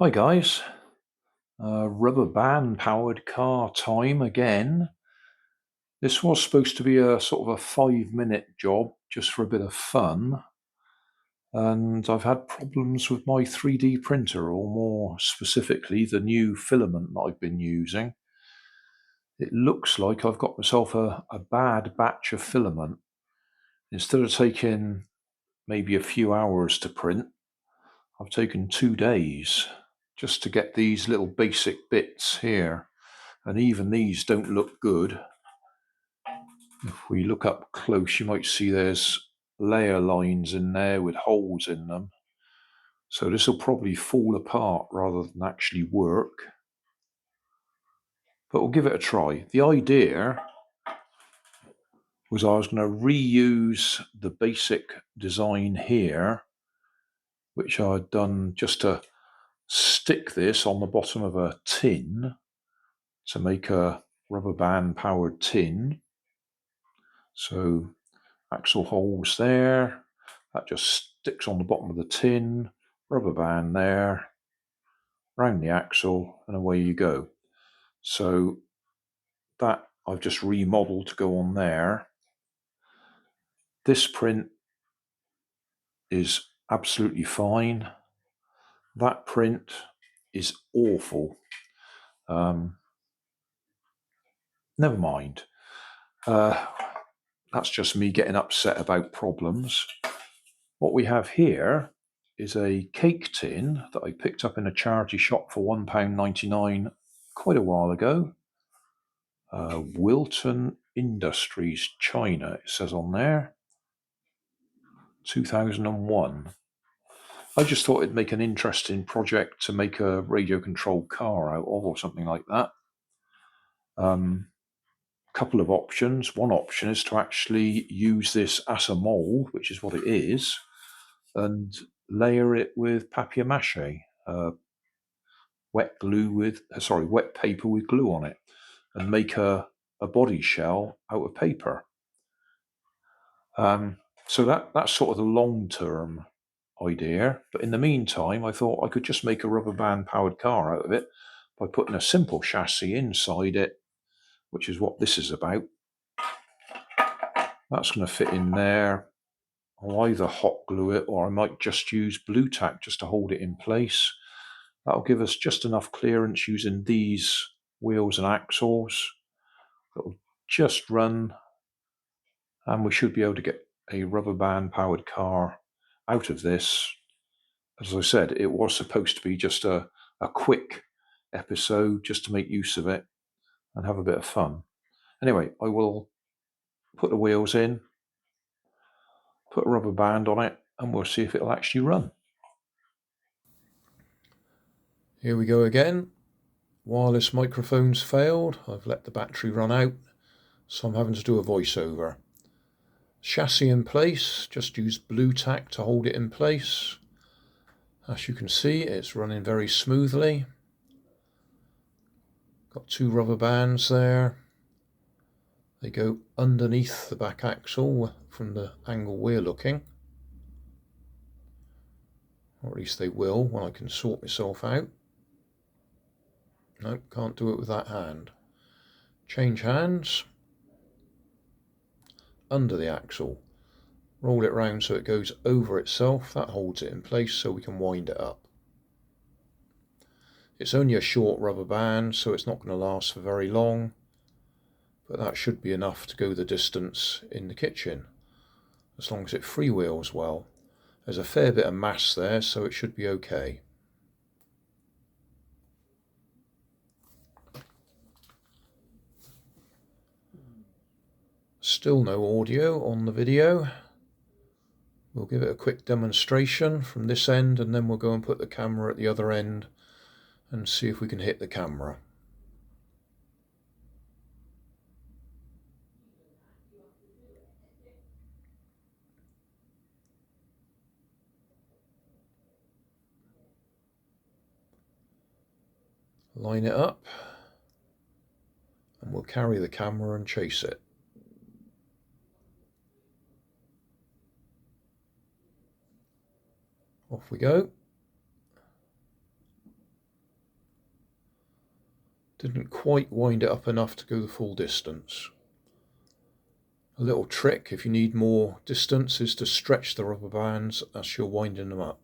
Hi guys, rubber band powered car time again. This was supposed to be a sort of a 5-minute job just for a bit of fun, and I've had problems with my 3D printer, or more specifically the new filament that I've been using. It looks like I've got myself a bad batch of filament. Instead of taking maybe a few hours to print, I've taken 2 days just to get these little basic bits here. And even these don't look good. If we look up close, you might see there's layer lines in there with holes in them. So this will probably fall apart rather than actually work. But we'll give it a try. The idea was I was going to reuse the basic design here, which I'd done just to stick this on the bottom of a tin to make a rubber band powered tin. So axle holes there, that just sticks on the bottom of the tin, rubber band there, round the axle, and away you go. So that I've just remodeled to go on there. This print is absolutely fine. That print is awful. Never mind. That's just me getting upset about problems. What we have here is a cake tin that I picked up in a charity shop for £1.99 quite a while ago. Wilton Industries, China, it says on there. 2001. I just thought it'd make an interesting project to make a radio-controlled car out of, or something like that. Couple of options. One option is to actually use this as a mould, which is what it is, and layer it with papier-mâché, wet paper with glue on it, and make a body shell out of paper. So that's sort of the long-term idea. But in the meantime, I thought I could just make a rubber band powered car out of it by putting a simple chassis inside it, which is what this is about. That's going to fit in there. I'll either hot glue it, or I might just use blue tack just to hold it in place. That'll give us just enough clearance using these wheels and axles. That'll just run, and we should be able to get a rubber band powered car out of this. As I said, it was supposed to be just a quick episode just to make use of it and have a bit of fun. Anyway, I will put the wheels in, put a rubber band on it, and we'll see if it'll actually run. Here we go again. Wireless microphones failed. I've let the battery run out, so I'm having to do a voiceover. Chassis in place, just use blue tack to hold it in place. As you can see, it's running very smoothly. Got 2 rubber bands there. They go underneath the back axle from the angle we're looking. Or at least they will when I can sort myself out. Nope, can't do it with that hand. Change hands. Under the axle. Roll it round so it goes over itself. That holds it in place so we can wind it up. It's only a short rubber band, so it's not going to last for very long. But that should be enough to go the distance in the kitchen, as long as it freewheels well. There's a fair bit of mass there, so it should be okay. Still no audio on the video. We'll give it a quick demonstration from this end, and then we'll go and put the camera at the other end and see if we can hit the camera. Line it up, and we'll carry the camera and chase it. Off we go. Didn't quite wind it up enough to go the full distance. A little trick if you need more distance is to stretch the rubber bands as you're winding them up.